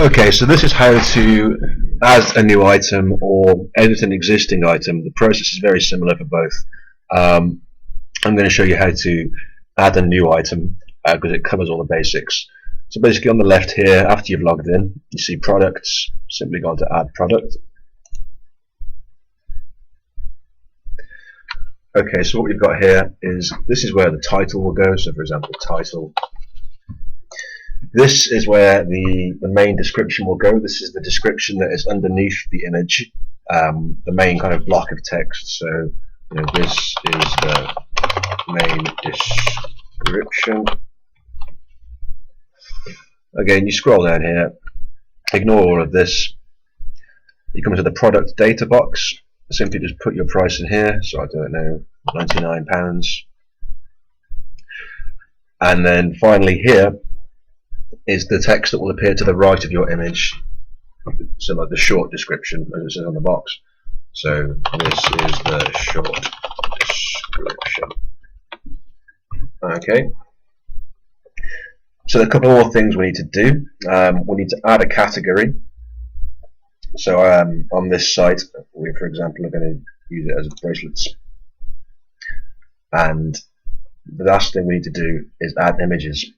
Okay, so this is how to add a new item or edit an existing item. The process is very similar for both. I'm going to show you how to add a new item because it covers all the basics. So basically on the left here, after you've logged in, you see products. Simply go to add product. Okay, so what we've got here is, this is where the title will go. So for example, title. This is where the main description will go. This is the description that is underneath the image, the main kind of block of text. So this is the main description. Again, you scroll down here, ignore all of this. You come to the product data box. Simply just put your price in here. So I don't know, £99. And then finally here is the text that will appear to the right of your image, so like the short description as it says on the box. So this is the short description. Okay, so a couple more things we need to do. We need to add a category. So on this site we, for example, are going to use it as bracelets, and the last thing we need to do is add images.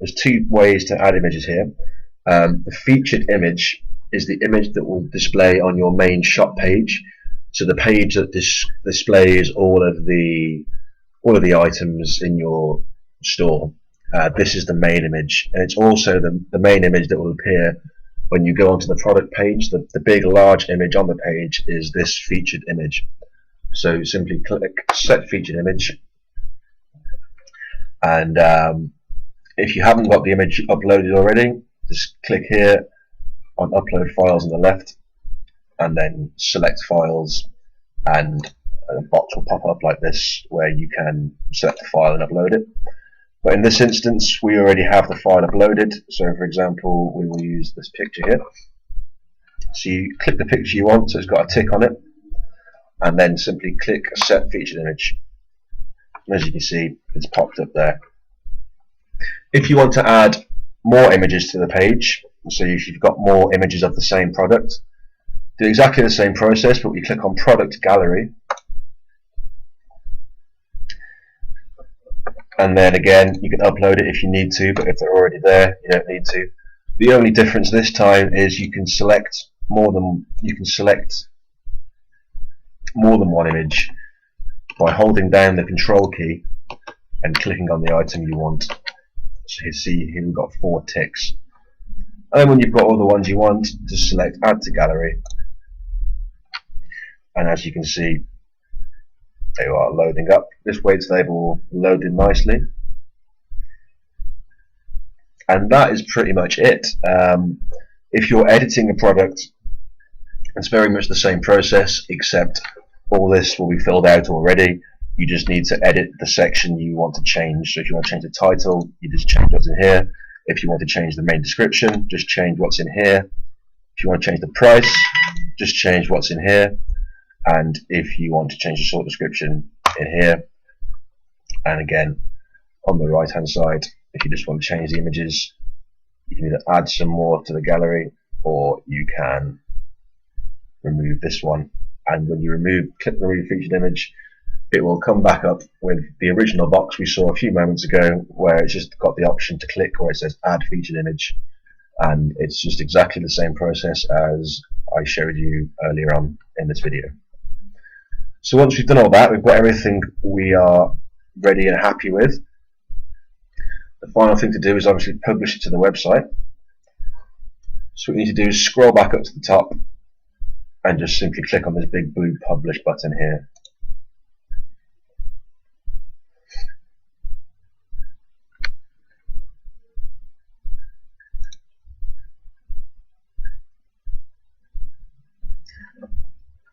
There's two ways to add images here. The featured image is the image that will display on your main shop page. So the page that displays all of the items in your store. This is the main image, and it's also the main image that will appear when you go onto the product page. The big large image on the page is this featured image. So simply click set featured image, and if you haven't got the image uploaded already, just click here on upload files on the left and then select files, and a box will pop up like this where you can select the file and upload it. But in this instance we already have the file uploaded, so for example we will use this picture here. So you click the picture you want, so it's got a tick on it, and then simply click set featured image. And as you can see, it's popped up there. If you want to add more images to the page, so if you've got more images of the same product, do exactly the same process, but we click on product gallery, and then again you can upload it if you need to, but if they're already there you don't need to. The only difference this time is you can select more than one image by holding down the control key and clicking on the item you want. So you see here we've got 4 ticks, and then when you've got all the ones you want, just select add to gallery, and as you can see they are loading up. This waits till they've all loaded nicely, and that is pretty much it. If you're editing a product, it's very much the same process, except all this will be filled out already. You just need to edit the section you want to change. So if you want to change the title, you just change what's in here. If you want to change the main description, just change what's in here. If you want to change the price, just change what's in here. And if you want to change the short description, in here. And again, on the right hand side, if you just want to change the images, you can either add some more to the gallery, or you can remove this one. And when you click remove featured image, it will come back up with the original box we saw a few moments ago, where it's just got the option to click where it says add featured image, and it's just exactly the same process as I showed you earlier on in this video. So once we've done all that, we've got everything we are ready and happy with. The final thing to do is obviously publish it to the website. So what we need to do is scroll back up to the top and just simply click on this big blue publish button here.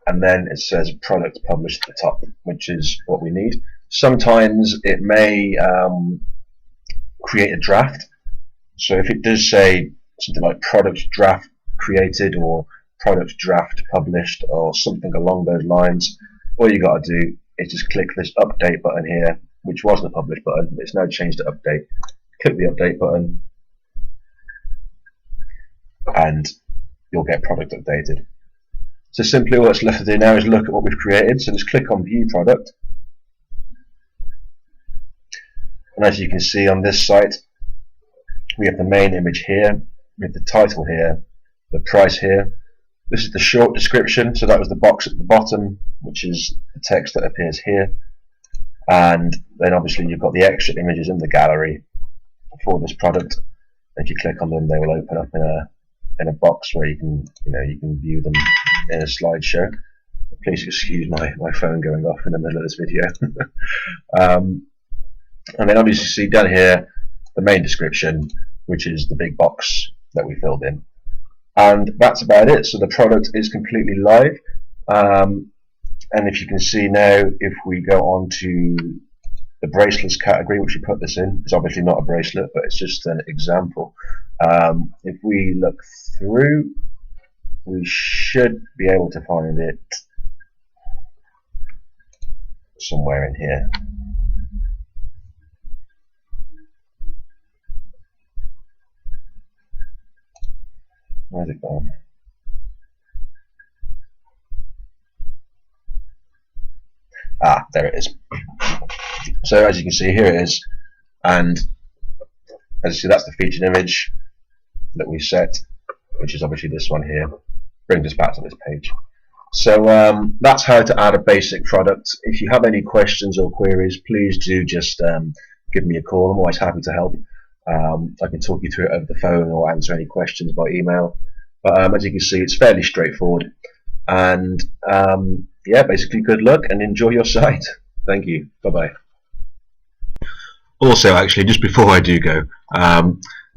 And then it says product published at the top, which is what we need. Sometimes it may create a draft. So if it does say something like product draft created or product draft published or something along those lines, all you got to do is just click this update button here, which was the publish button, but it's now changed to update. Click the update button, and you'll get product updated. So simply all that's left to do now is look at what we've created. So just click on view product, and as you can see on this site, we have the main image here, we have the title here, the price here. This is the short description, so that was the box at the bottom, which is the text that appears here. And then obviously you've got the extra images in the gallery for this product. If you click on them, they will open up in a box where you can view them in a slideshow. Please excuse my phone going off in the middle of this video. And then obviously see down here the main description, which is the big box that we filled in. And that's about it. So the product is completely live. And if you can see now, if we go on to the bracelets category, which we put this in, it's obviously not a bracelet, but it's just an example. If we look through, we should be able to find it somewhere in here. Where's it gone? Ah, there it is. So as you can see, here it is, and as you see, that's the featured image that we set, which is obviously this one here. Brings us back to this page. So that's how to add a basic product. If you have any questions or queries, please do just give me a call. I'm always happy to help. I can talk you through it over the phone or answer any questions by email. But as you can see, it's fairly straightforward. And yeah, basically good luck and enjoy your site. Thank you. Bye-bye. Also, actually, just before I do go,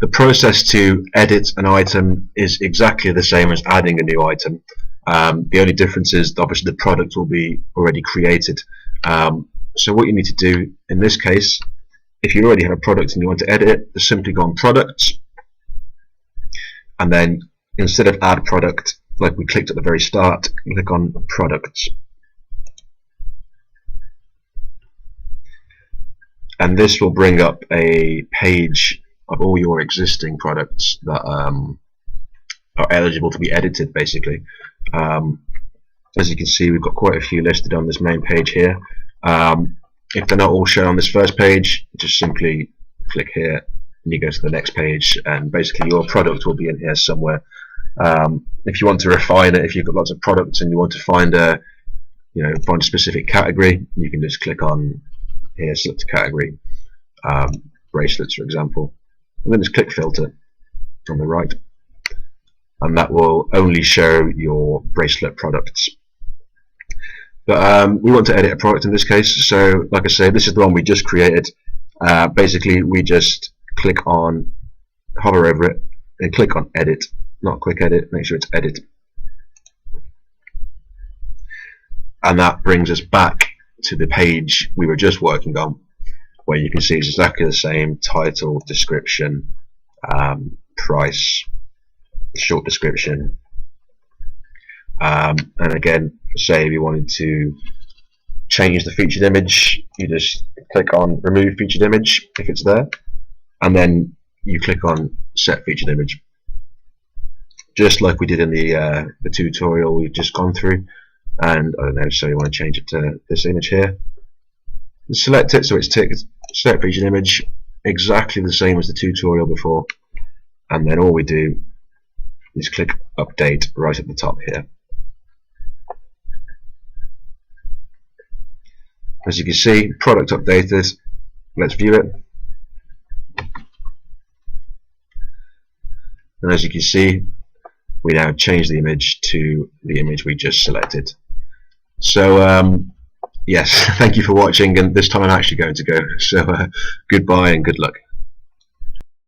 the process to edit an item is exactly the same as adding a new item. The only difference is obviously the product will be already created. So what you need to do in this case, if you already have a product and you want to edit it, just simply go on products, and then instead of add product, like we clicked at the very start, click on products. And this will bring up a page of all your existing products that are eligible to be edited, basically. As you can see, we've got quite a few listed on this main page here. If they're not all shown on this first page, just simply click here and you go to the next page, and basically your product will be in here somewhere. If you want to refine it, if you've got lots of products and you want to find a specific category, you can just click on here, select a category, bracelets for example, and then just click filter on the right, and that will only show your bracelet products. But we want to edit a product in this case, so like I say, this is the one we just created. Basically we just click on, hover over it and click on edit, not quick edit, make sure it's edit, and that brings us back to the page we were just working on, where you can see it's exactly the same: title, description, price, short description, and again, say if you wanted to change the featured image, you just click on remove featured image if it's there, and then you click on set featured image, just like we did in the tutorial we've just gone through. And I don't know, so you want to change it to this image here, select it so it's ticked, set featured image, exactly the same as the tutorial before, and then all we do is click update right at the top here. As you can see, product updated. Let's view it, and as you can see, we now change the image to the image we just selected. So yes, thank you for watching, and this time I'm actually going to go, so goodbye and good luck.